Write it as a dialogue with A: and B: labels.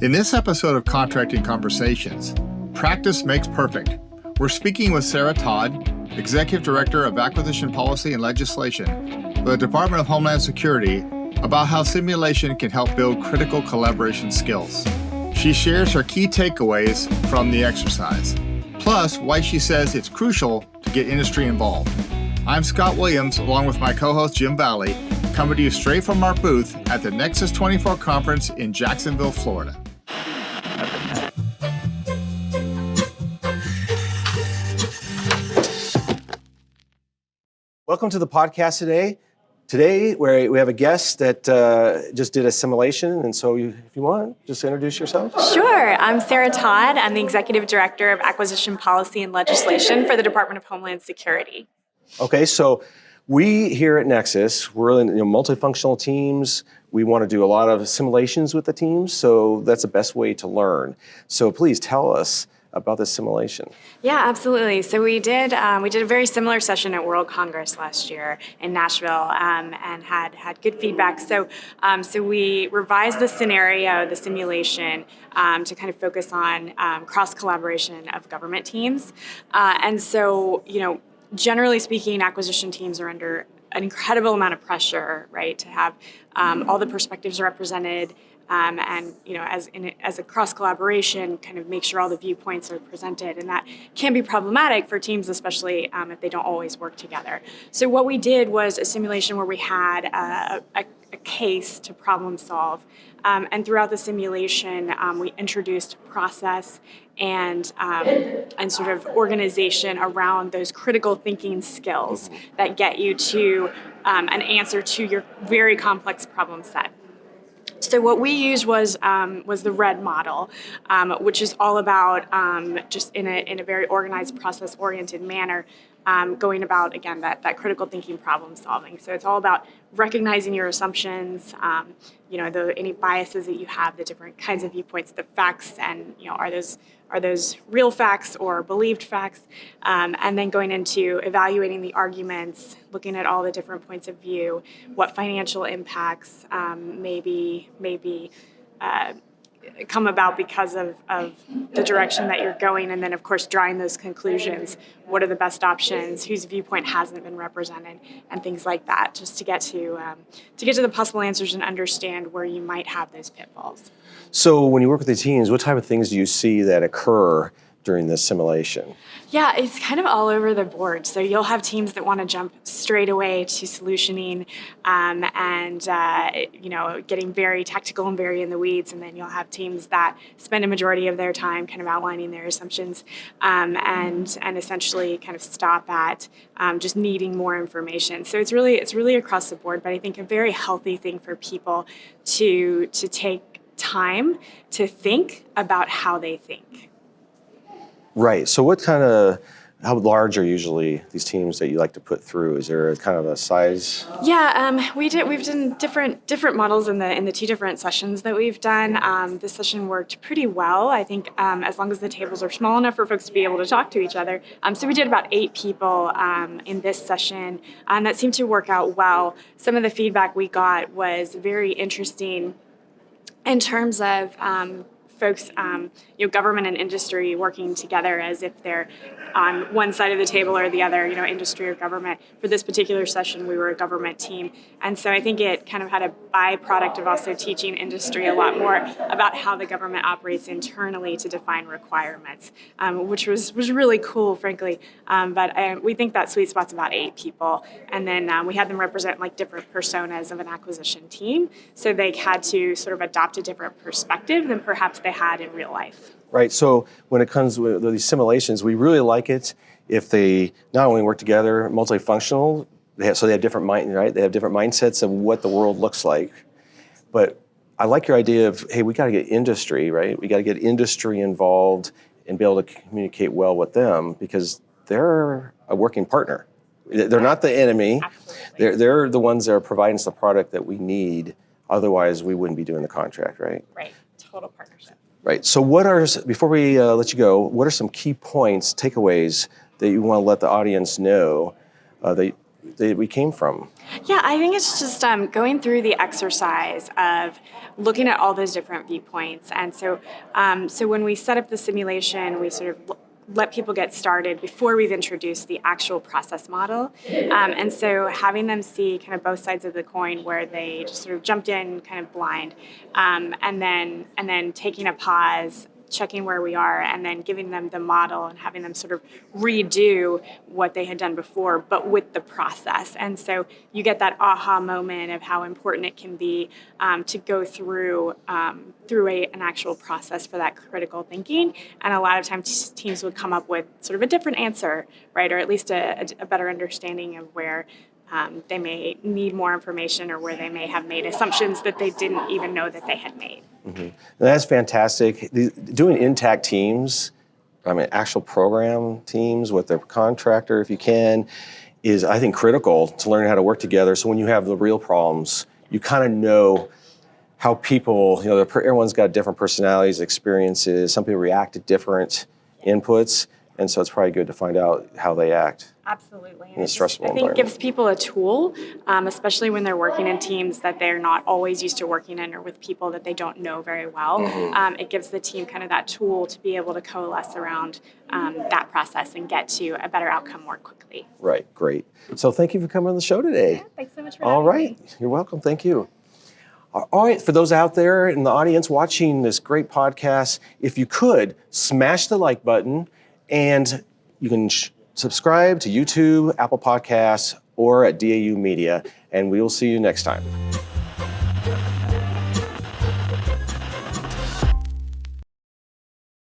A: In this episode of Contracting Conversations, Practice Makes Perfect, we're speaking with Sarah Todd, Executive Director of Acquisition Policy and Legislation for the Department of Homeland Security, about how simulation can help build critical collaboration skills. She shares her key takeaways from the exercise, plus why she says it's crucial to get industry involved. I'm Scott Williams, along with my co-host Jim Valley, coming to you straight from our booth at the Nexus 24 conference in Jacksonville, Florida.
B: Welcome to the podcast today. Today, we have a guest that just did a simulation, and so if you want, just introduce yourself.
C: Sure. I'm Sarah Todd. I'm the Executive Director of Acquisition Policy and Legislation for the Department of Homeland Security.
B: Okay, so we here at Nexus, we're in multifunctional teams. We want to do a lot of simulations with the teams, so that's the best way to learn. So please tell us about this simulation.
C: Yeah, absolutely. So we did a very similar session at World Congress last year in Nashville, and had good feedback. So we revised the scenario, the simulation, to kind of focus on cross collaboration of government teams, and so generally speaking, acquisition teams are under an incredible amount of pressure, right, to have all the perspectives represented. And as a cross collaboration, kind of make sure all the viewpoints are presented, and that can be problematic for teams, especially if they don't always work together. So what we did was a simulation where we had a case to problem solve, and throughout the simulation, we introduced process and sort of organization around those critical thinking skills that get you to an answer to your very complex problem set. So what we used was the RED model, which is all about just in a very organized, process-oriented manner, going about, again, that critical thinking problem solving. So it's all about recognizing your assumptions, any biases that you have, the different kinds of viewpoints, the facts, and are those real facts or believed facts, and then going into evaluating the arguments, looking at all the different points of view, what financial impacts maybe come about because of the direction that you're going, and then of course drawing those conclusions. What are the best options? Whose viewpoint hasn't been represented, and things like that, just to get to the possible answers and understand where you might have those pitfalls.
B: So when you work with the teams, what type of things do you see that occur during this simulation?
C: Yeah, it's kind of all over the board. So you'll have teams that want to jump straight away to solutioning, getting very tactical and very in the weeds, and then you'll have teams that spend a majority of their time kind of outlining their assumptions, and essentially kind of stop at just needing more information. So it's really across the board, but I think a very healthy thing for people to take time to think about how they think.
B: Right. So how large are usually these teams that you like to put through? Is there a kind of a size?
C: Yeah, we've done different models in the two different sessions that we've done. This session worked pretty well, I think, as long as the tables are small enough for folks to be able to talk to each other. So we did about 8 people in this session, and that seemed to work out well. Some of the feedback we got was very interesting in terms of folks, government and industry working together as if they're on one side of the table or the other, industry or government. For this particular session, we were a government team. And so I think it kind of had a byproduct of also teaching industry a lot more about how the government operates internally to define requirements, which was really cool, frankly. But we think that sweet spot's about 8 people. And then we had them represent like different personas of an acquisition team. So they had to sort of adopt a different perspective than perhaps they had in real life.
B: Right. So when it comes to these simulations, we really like it if they not only work together, multifunctional. They have different They have different mindsets of what the world looks like. But I like your idea of, hey, we got to get industry, right? We got to get industry involved and be able to communicate well with them, because they're a working partner. They're not the enemy. Absolutely. They're the ones that are providing us the product that we need. Otherwise, we wouldn't be doing the contract, right?
C: Right. Total partnership.
B: Right. So before we let you go, what are some key points, takeaways that you want to let the audience know that that we came from?
C: Yeah, I think it's just going through the exercise of looking at all those different viewpoints. And so when we set up the simulation, we sort of let people get started before we've introduced the actual process model. And so having them see kind of both sides of the coin where they just sort of jumped in kind of blind, and then taking a pause, checking where we are, and then giving them the model and having them sort of redo what they had done before, but with the process. And so you get that aha moment of how important it can be to go through an actual process for that critical thinking. And a lot of times teams would come up with sort of a different answer, right? Or at least a better understanding of where they may need more information or where they may have made assumptions that they didn't even know that they had made.
B: Mm-hmm. That's fantastic. Doing intact teams, actual program teams with their contractor, if you can, is, I think, critical to learn how to work together. So when you have the real problems, you kind of know how people, everyone's got different personalities, experiences. Some people react to different inputs. And so it's probably good to find out how they act.
C: Absolutely.
B: In a stressful
C: I think
B: environment.
C: it gives people a tool, especially when they're working in teams that they're not always used to working in or with people that they don't know very well.
B: Mm-hmm.
C: It gives the team kind of that tool to be able to coalesce around that process and get to a better outcome more quickly.
B: Right, great. So thank you for coming on the show today.
C: Yeah, thanks so much for
B: All
C: having
B: right,
C: me.
B: You're welcome. Thank you. All right, for those out there in the audience watching this great podcast, if you could, smash the like button, and you can subscribe to YouTube, Apple Podcasts, or at DAU Media, and we will see you next time.